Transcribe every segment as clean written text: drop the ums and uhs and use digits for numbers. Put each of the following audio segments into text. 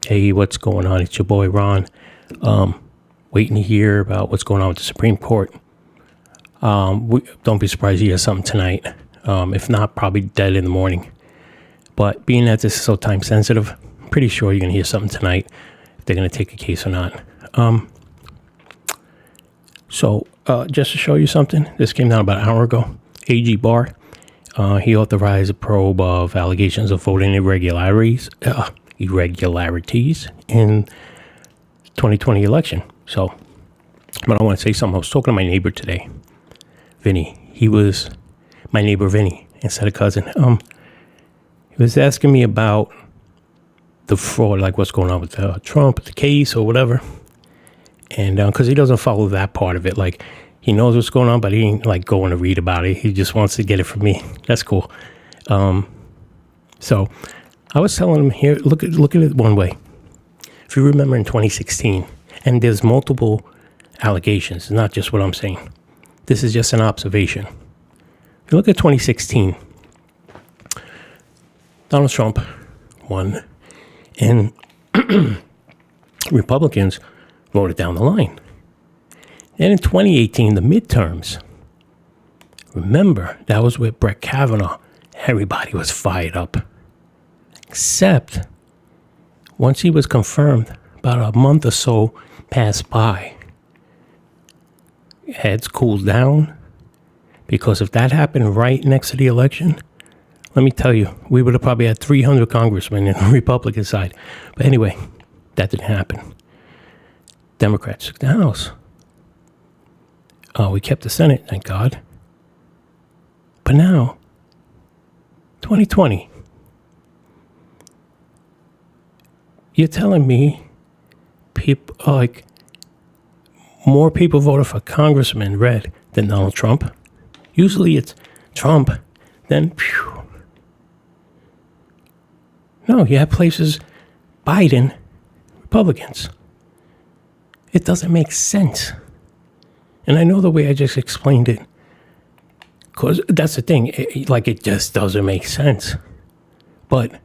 Hey, what's going on? It's your boy Ron. Waiting to hear about what's going on with the Supreme Court. Don't be surprised you hear something tonight. If not, probably dead in the morning. But being that this is so time sensitive, I'm pretty sure you're going to hear something tonight if they're going to take a case or not. So just to show you something, this came down about an hour ago. AG Barr, he authorized a probe of allegations of voting irregularities in 2020 election. So, but I want to say something. I was talking to my neighbor today, Vinny. He was my neighbor, Vinny, instead of cousin. He was asking me about the fraud, like what's going on with Trump, the case or whatever. And because he doesn't follow that part of it, like he knows what's going on, but he ain't like going to read about it. He just wants to get it from me. That's cool. So I was telling him here, look at it one way. If you remember in 2016, and there's multiple allegations, not just what I'm saying. This is just an observation. If you look at 2016, Donald Trump won, and Republicans voted down the line. And in 2018, the midterms, remember, that was with Brett Kavanaugh. Everybody was fired up. Except once he was confirmed, about a month or so passed by. Heads cooled down, because if that happened right next to the election, let me tell you, we would have probably had 300 congressmen in the Republican side. But anyway, that didn't happen. Democrats took the House. We kept the Senate, thank God. But now, 2020, you're telling me people like more people voted for Congressman red than Donald Trump? Usually it's Trump, then phew. No, you have places Biden, Republicans. It doesn't make sense. And I know the way I just explained it, because that's the thing, it just doesn't make sense. But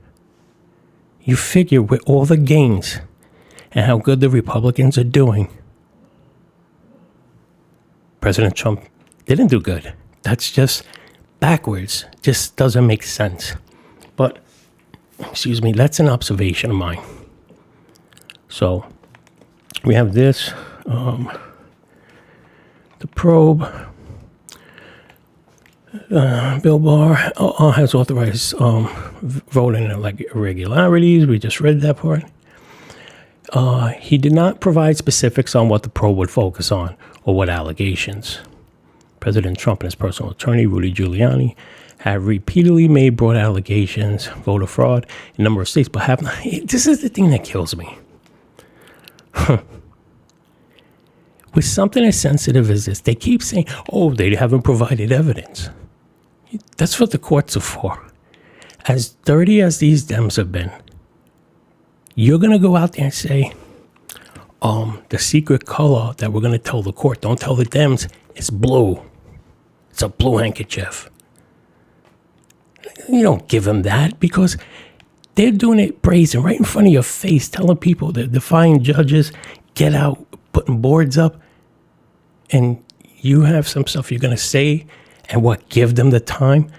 you figure with all the gains and how good the Republicans are doing, President Trump didn't do good. That's just backwards. Just doesn't make sense. But, excuse me, that's an observation of mine. So, we have this, the probe. Bill Barr has authorized voting like irregularities. We just read that part. He did not provide specifics on what the probe would focus on or what allegations. President Trump and his personal attorney, Rudy Giuliani, have repeatedly made broad allegations, voter fraud in a number of states, but have not. This is the thing that kills me. With something as sensitive as this, they keep saying, oh, they haven't provided evidence. That's what the courts are for. As dirty as these Dems have been, you're going to go out there and say, the secret color that we're going to tell the court, don't tell the Dems, is blue. It's a blue handkerchief. You don't give them that because they're doing it brazen right in front of your face, telling people that defying judges, get out, putting boards up, and you have some stuff you're going to say and give them the time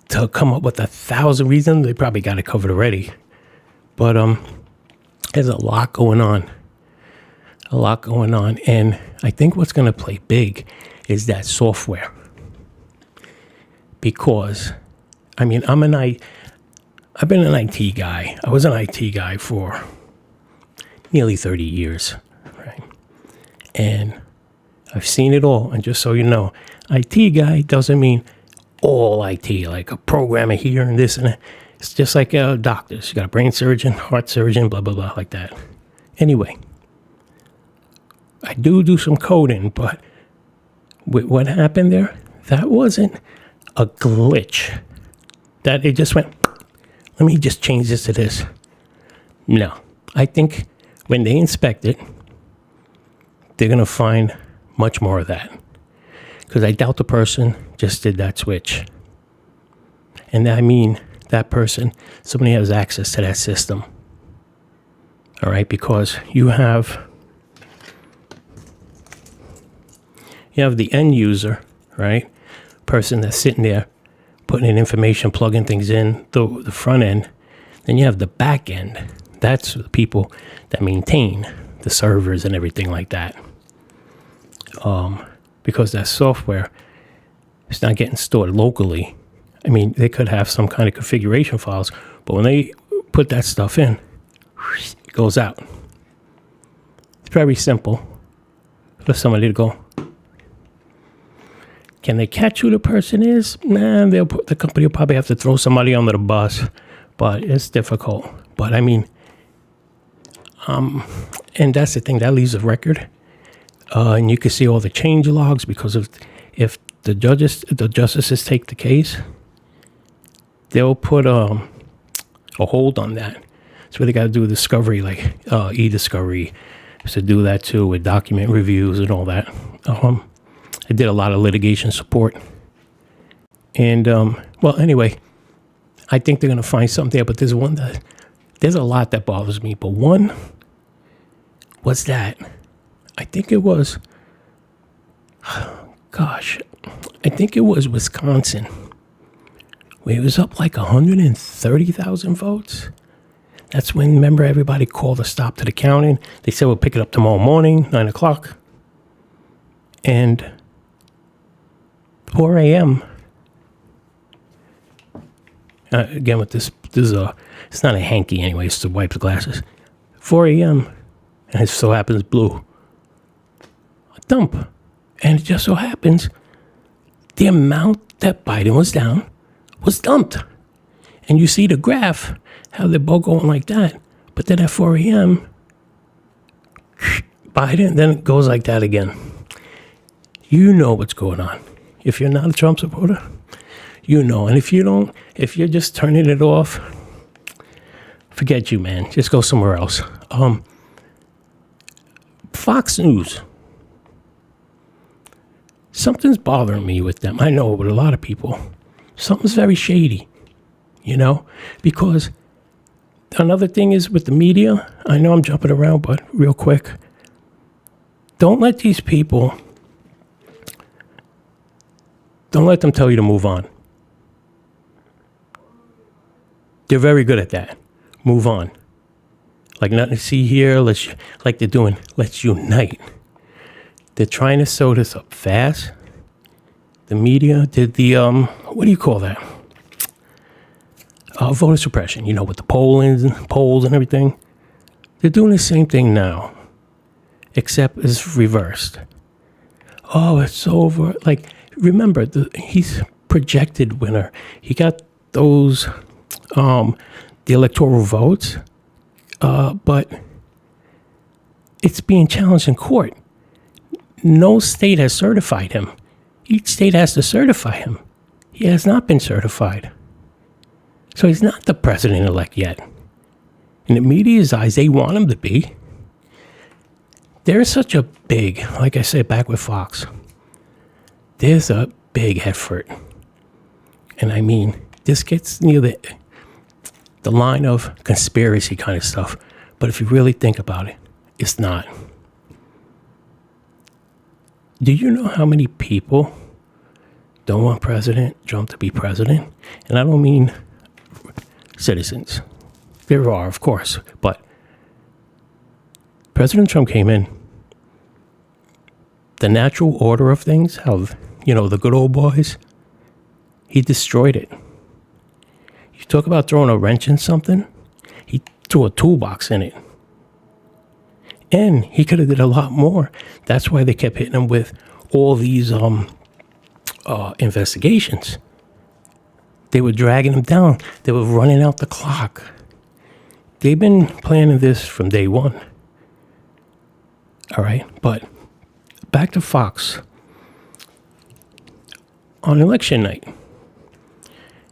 to come up with 1,000 reasons. They probably got it covered already. But there's a lot going on. And I think what's going to play big is that software. Because, I mean, I've been an IT guy. I was an IT guy for nearly 30 years, right? And I've seen it all. And just so you know, IT guy doesn't mean all IT, like a programmer here and this and that. It's just like doctors. You got a brain surgeon, heart surgeon, blah, blah, blah, like that. Anyway, I do some coding, but with what happened there, that wasn't a glitch. That it just went, let me just change this to this. No, I think when they inspect it, they're going to find much more of that. Because I doubt the person just did that switch. And I mean, that person, somebody has access to that system. All right, because you have the end user, right? Person that's sitting there putting in information, plugging things in, the front end. Then you have the back end. That's the people that maintain the servers and everything like that. Because that software is not getting stored locally. I mean, they could have some kind of configuration files, but when they put that stuff in, it goes out. It's very simple for somebody to go. Can they catch who the person is? Nah, the company will probably have to throw somebody under the bus, but it's difficult. But I mean, and that's the thing, that leaves a record. And you can see all the change logs, because if the justices take the case, they'll put a hold on that. So they got to do a discovery, like e-discovery, to do that too, with document reviews and all that. I did a lot of litigation support. And, well, anyway, I think they're going to find something there, but there's a lot that bothers me. But one was that, I think it was, I think it was Wisconsin, where it was up like 130,000 votes. That's when, remember, everybody called a stop to the counting. They said, we'll pick it up tomorrow morning, 9 o'clock. And 4 a.m., again, with this is it's not a hanky anyway, it's to wipe the glasses. 4 a.m., and it so happens blue. A dump. And it just so happens the amount that Biden was down was dumped. And you see the graph, how they're both going like that. But then at 4 a.m., Biden, then it goes like that again. You know what's going on. If you're not a Trump supporter, you know. And if you don't, if you're just turning it off, forget you, man. Just go somewhere else. Fox News. Something's bothering me with them. I know, with a lot of people. Something's very shady, you know? Because another thing is with the media, I know I'm jumping around, but real quick, don't let these people, don't let them tell you to move on. They're very good at that. Move on. Like nothing to see here, like they're doing, let's unite. They're trying to sew this up fast. The media did the, what do you call that? Voter suppression, you know, with the polls and everything. They're doing the same thing now, except it's reversed. Oh, it's over. Like, remember, he's projected winner. He got those, the electoral votes, but it's being challenged in court. No state has certified him. Each state has to certify him. He has not been certified. So he's not the president-elect yet. In the media's eyes, they want him to be. There's such a big, like I said back with Fox, there's a big effort. And I mean, this gets near the line of conspiracy kind of stuff. But if you really think about it, it's not. Do you know how many people don't want President Trump to be president? And I don't mean citizens. There are, of course. But President Trump came in. The natural order of things, how, you know, the good old boys, he destroyed it. You talk about throwing a wrench in something, he threw a toolbox in it. And he could have did a lot more. That's why they kept hitting him with all these investigations. They were dragging him down. They were running out the clock. They've been planning this from day one. All right, but back to Fox. On election night,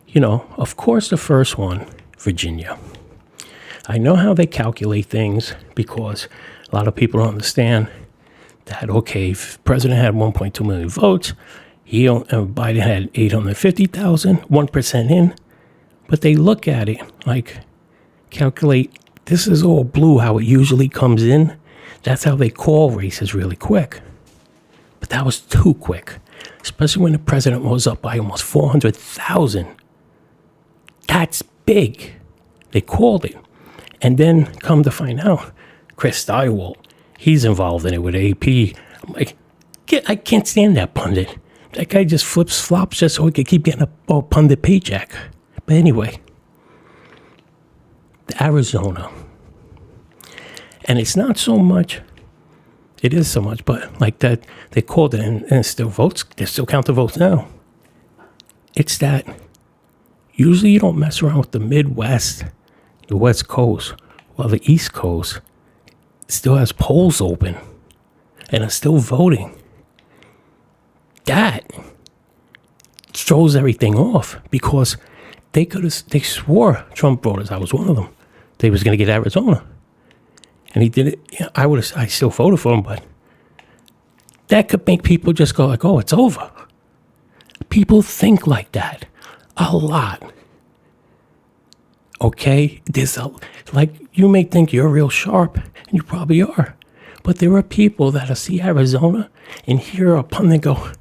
you know, of course the first one, Virginia. I know how they calculate things because a lot of people don't understand that, okay, if the president had 1.2 million votes, Biden had 850,000, 1% in. But they look at it like, calculate, this is all blue how it usually comes in. That's how they call races really quick. But that was too quick, especially when the president was up by almost 400,000. That's big. They called it. And then come to find out, Chris Steiwalt, he's involved in it with AP. I'm like, I can't stand that pundit. That guy just flips flops just so he can keep getting a pundit paycheck. But anyway, the Arizona. And it's not so much, it is so much, but like that, they called it and it still votes, they still count the votes now. It's that usually you don't mess around with the Midwest, the West Coast, while the East Coast still has polls open and are still voting. That throws everything off because they swore, Trump voters, I was one of them, they was going to get Arizona. And he did it. Yeah, I still voted for him, but that could make people just go like, oh, it's over. People think like that a lot. Okay? Like, you may think you're real sharp, and you probably are. But there are people that'll see Arizona and hear a pundit go,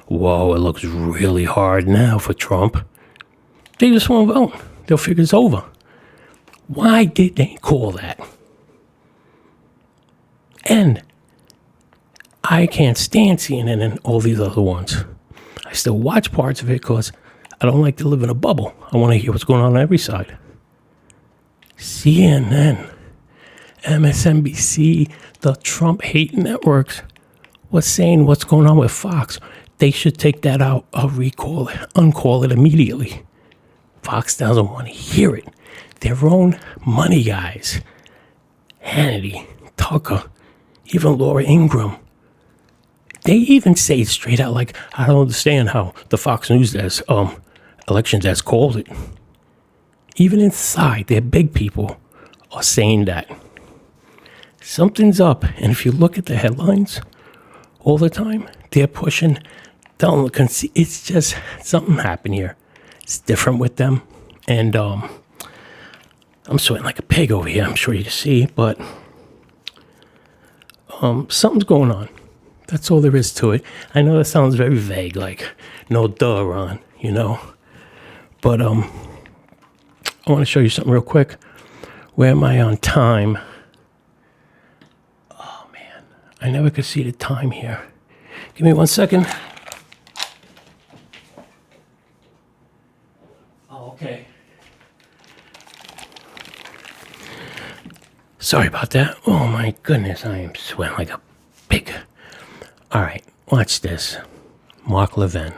whoa, it looks really hard now for Trump. They just won't vote. They'll figure it's over. Why did they call that? And I can't stand CNN and all these other ones. I still watch parts of it because I don't like to live in a bubble. I want to hear what's going on every side. CNN, MSNBC, the Trump hate networks was saying what's going on with Fox. They should take that out, recall it, uncall it immediately. Fox doesn't want to hear it. Their own money guys, Hannity, Tucker, even Laura Ingraham, they even say it straight out like, I don't understand how the Fox News desk, election desk called it. Even inside, their big people are saying that. Something's up, and if you look at the headlines all the time, they're pushing, it's just something happened here. It's different with them, and I'm sweating like a pig over here, I'm sure you can see, but something's going on. That's all there is to it. I know that sounds very vague, like, no duh, Ron, you know. But I want to show you something real quick. Where am I on time? Oh, man. I never could see the time here. Give me 1 second. Oh, okay. Sorry about that. Oh, my goodness. I am sweating like a pig. All right. Watch this. Mark Levin.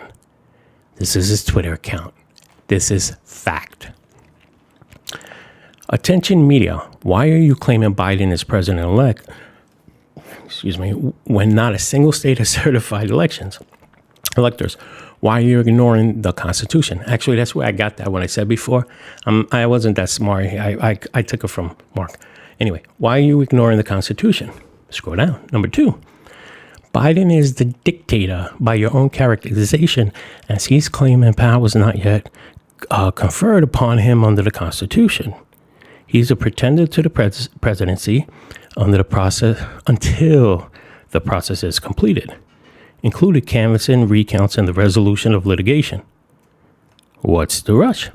This is his Twitter account. This is fact. Attention media, why are you claiming Biden is president-elect, when not a single state has certified electors? Why are you ignoring the Constitution? Actually, that's where I got that when I said before. I wasn't that smart. I took it from Mark. Anyway, why are you ignoring the Constitution? Scroll down. Number 2, Biden is the dictator by your own characterization, as he's claiming power was not yet conferred upon him under the Constitution. He's a pretender to the presidency under the process until the process is completed, including canvassing, recounts, and the resolution of litigation. What's the rush?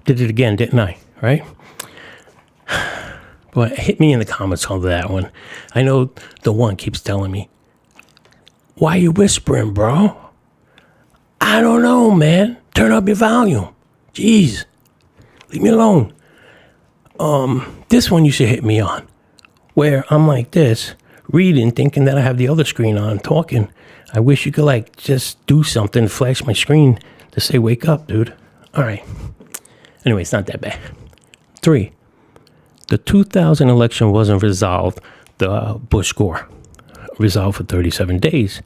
Did it again, didn't I? Right? But hit me in the comments on that one. I know the one keeps telling me, why you whispering, bro? I don't know, man. Turn up your volume. Jeez. Leave me alone. This one you should hit me on, where I'm like this, reading, thinking that I have the other screen on, talking. I wish you could like just do something, flash my screen to say, wake up, dude. All right. Anyway, it's not that bad. 3, the 2000 election wasn't resolved, the Bush score, resolved for 37 days.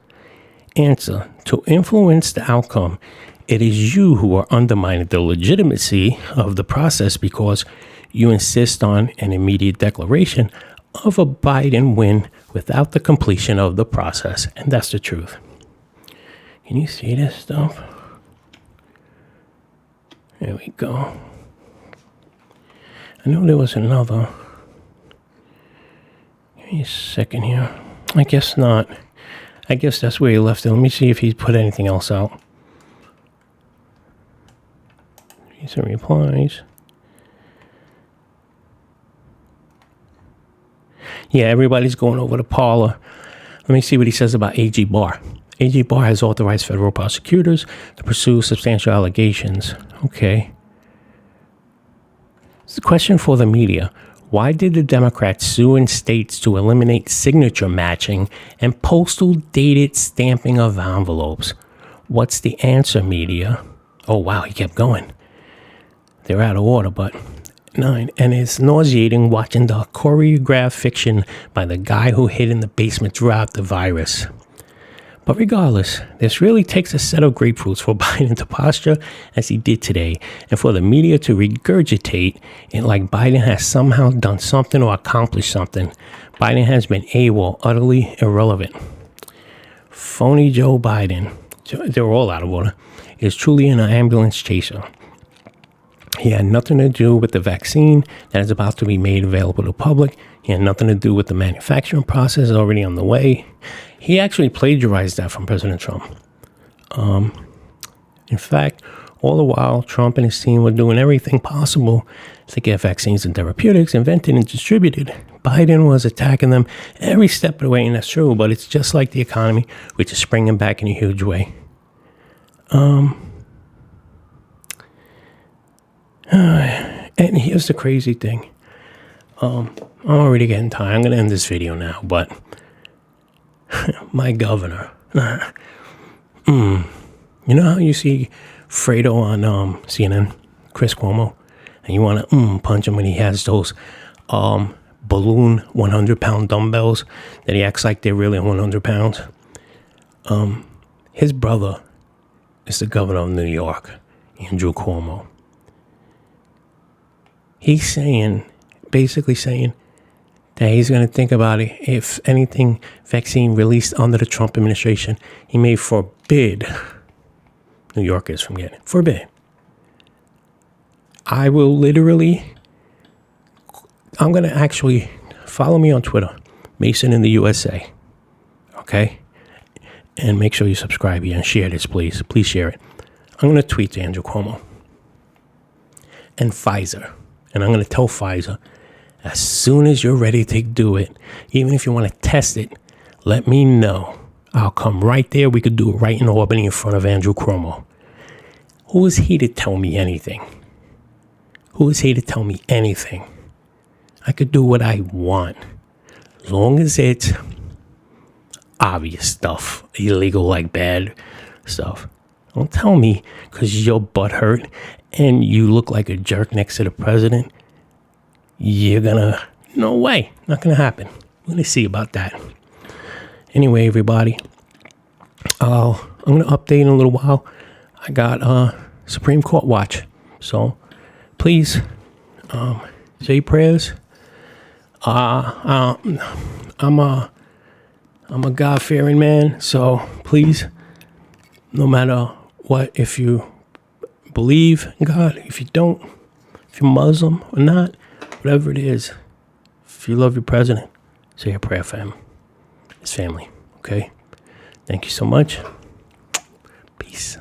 Answer, to influence the outcome, it is you who are undermining the legitimacy of the process because you insist on an immediate declaration of a Biden win without the completion of the process. And that's the truth. Can you see this stuff? There we go. I know there was another. Give me a second here. I guess not. I guess that's where he left it. Let me see if he's put anything else out. Recent replies. Yeah, everybody's going over to Parler. Let me see what he says about A.G. Barr. A.G. Barr has authorized federal prosecutors to pursue substantial allegations. Okay. It's a question for the media. Why did the Democrats sue in states to eliminate signature matching and postal dated stamping of envelopes? What's the answer, media? Oh, wow, he kept going. They're out of order, but 9. And it's nauseating watching the choreographed fiction by the guy who hid in the basement throughout the virus. But regardless, this really takes a set of grapefruits for Biden to posture as he did today, and for the media to regurgitate it like Biden has somehow done something or accomplished something. Biden has been AWOL, utterly irrelevant. Phony Joe Biden, they're all out of order, is truly an ambulance chaser. He had nothing to do with the vaccine that is about to be made available to the public. He had nothing to do with the manufacturing process already on the way. He actually plagiarized that from President Trump. In fact, all the while, Trump and his team were doing everything possible to get vaccines and therapeutics invented and distributed. Biden was attacking them every step of the way, and that's true, but it's just like the economy, which is springing back in a huge way. And here's the crazy thing. I'm already getting tired. I'm going to end this video now, but my governor. You know how you see Fredo on CNN, Chris Cuomo, and you want to punch him when he has those balloon 100-pound dumbbells that he acts like they're really 100 pounds? His brother is the governor of New York, Andrew Cuomo. He's basically saying that he's going to think about it. If anything vaccine released under the Trump administration, he may forbid New Yorkers from getting it. Forbid. I'm going to actually follow me on Twitter, Mason in the USA. Okay? And make sure you subscribe here and share this, please. Please share it. I'm going to tweet to Andrew Cuomo and Pfizer. And I'm going to tell Pfizer, as soon as you're ready to do it, even if you want to test it, let me know. I'll come right there. We could do it right in Albany in front of Andrew Cuomo. Who is he to tell me anything? Who is he to tell me anything? I could do what I want, as long as it's obvious stuff, illegal, like bad stuff. Don't tell me because your butt hurt and you look like a jerk next to the president. You're gonna, no way, not gonna happen. We're gonna see about that. Anyway, everybody, I'm gonna update in a little while. I got Supreme Court watch, so please say prayers. I'm a God-fearing man, so please, no matter what, if you believe in God, if you don't, if you're Muslim or not, whatever it is, if you love your president, say a prayer for him, his family, okay? Thank you so much. Peace.